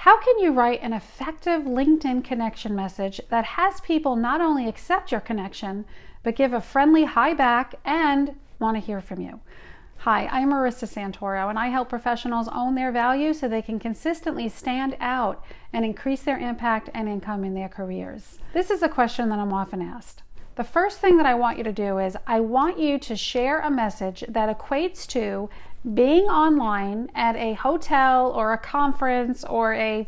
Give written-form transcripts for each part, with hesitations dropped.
How can you write an effective LinkedIn connection message that has people not only accept your connection, but give a friendly hi back and want to hear from you? Hi, I'm Marissa Santoro, and I help professionals own their value so they can consistently stand out and increase their impact and income in their careers. This is a question that I'm often asked. The first thing that I want you to do is I want you to share a message that equates to being online at a hotel or a conference or a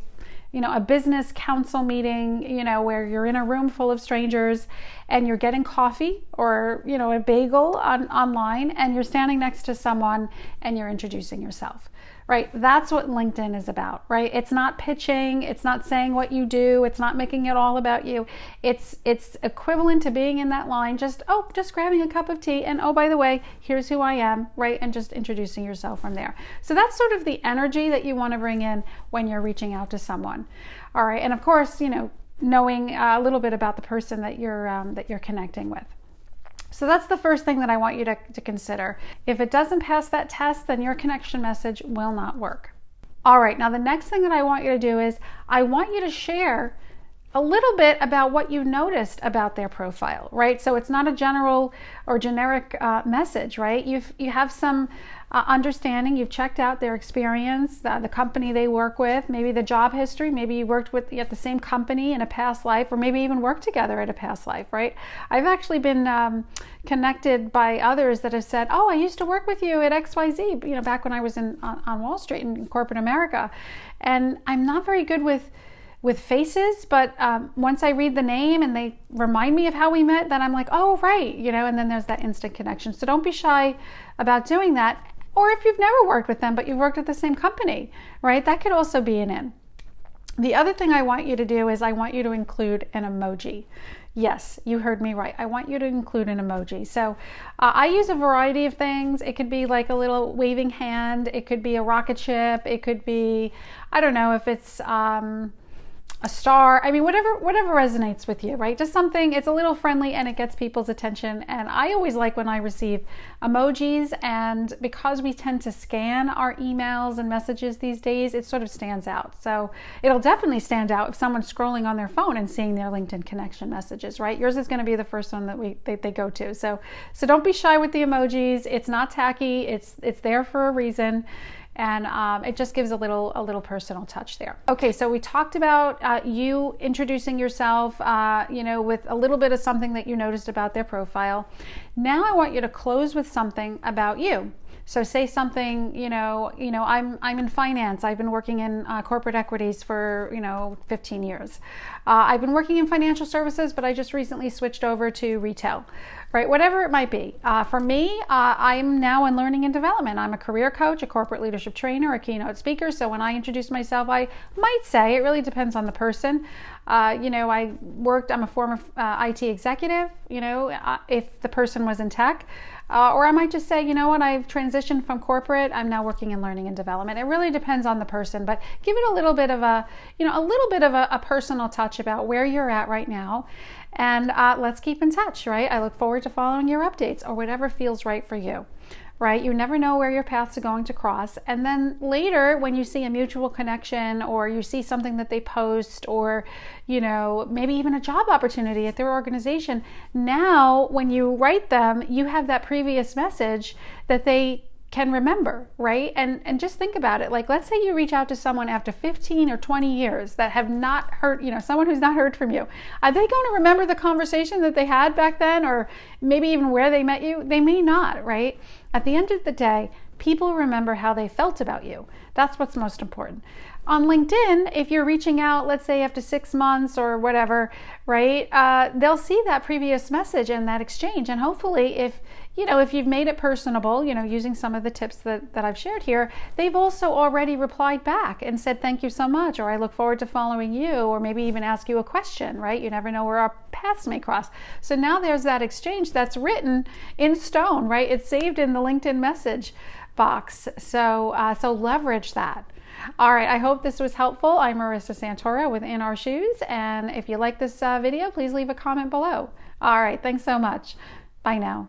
business council meeting, where you're in a room full of strangers and you're getting coffee or, a bagel online, and you're standing next to someone and you're introducing yourself, right? That's what LinkedIn is about, right? It's not pitching. It's not saying what you do. It's not making it all about you. It's equivalent to being in that line, just grabbing a cup of tea and, oh, by the way, here's who I am, right? And just introducing yourself from there. So that's sort of the energy that you want to bring in when you're reaching out to someone. All right. And of course, knowing a little bit about the person that you're connecting with. So that's the first thing that I want you to consider. If it doesn't pass that test, then your connection message will not work. All right, now the next thing that I want you to do is I want you to share a little bit about what you noticed about their profile, right? So it's not a general or generic message, right? You have some understanding. You've checked out their experience, the company they work with, maybe the job history. Maybe you worked at the same company in a past life, or maybe even worked together at a past life, right? I've actually been connected by others that have said, "Oh, I used to work with you at XYZ," back when I was on Wall Street in corporate America, and I'm not very good with faces, but once I read the name and they remind me of how we met, then I'm like, oh, right, and then there's that instant connection. So don't be shy about doing that. Or if you've never worked with them, but you've worked at the same company, right? That could also be an in. The other thing I want you to do is I want you to include an emoji. Yes, you heard me right. I want you to include an emoji. So I use a variety of things. It could be like a little waving hand. It could be a rocket ship. It could be, I don't know if it's a star. I mean, whatever resonates with you, right? Just something, it's a little friendly and it gets people's attention. And I always like when I receive emojis, and because we tend to scan our emails and messages these days, it sort of stands out. So it'll definitely stand out if someone's scrolling on their phone and seeing their LinkedIn connection messages, right? Yours is going to be the first one that they go to. So don't be shy with the emojis. It's not tacky. It's there for a reason. And it just gives a little personal touch there. Okay, so we talked about you introducing yourself, with a little bit of something that you noticed about their profile. Now I want you to close with something about you. So say something, I'm in finance. I've been working in corporate equities for, 15 years. I've been working in financial services, but I just recently switched over to retail, right? Whatever it might be. For me, I'm now in learning and development. I'm a career coach, a corporate leadership trainer, a keynote speaker. So when I introduce myself, I might say, it really depends on the person. I'm a former IT executive, if the person was in tech. Or I might just say, I've transitioned from corporate. I'm now working in learning and development. It really depends on the person, but give it a little bit of a personal touch about where you're at right now. And let's keep in touch, right? I look forward to following your updates or whatever feels right for you, right? You never know where your paths are going to cross. And then later, when you see a mutual connection or you see something that they post or, maybe even a job opportunity at their organization, now when you write them, you have that previous message that they can remember, right? And just think about it. Like, let's say you reach out to someone after 15 or 20 years that have not heard, someone who's not heard from you. Are they going to remember the conversation that they had back then, or maybe even where they met you? They may not, right? At the end of the day, people remember how they felt about you. That's what's most important. On LinkedIn, if you're reaching out, let's say after 6 months or whatever, right, they'll see that previous message and that exchange. And hopefully if you've made it personable, using some of the tips that I've shared here, they've also already replied back and said, thank you so much, or I look forward to following you, or maybe even ask you a question, right? You never know where our paths may cross. So now there's that exchange that's written in stone, right? It's saved in the LinkedIn message box. So leverage that. All right, I hope this was helpful. I'm Marissa Santoro with In Our Shoes, and if you like this video, please leave a comment below. All right, thanks so much. Bye now.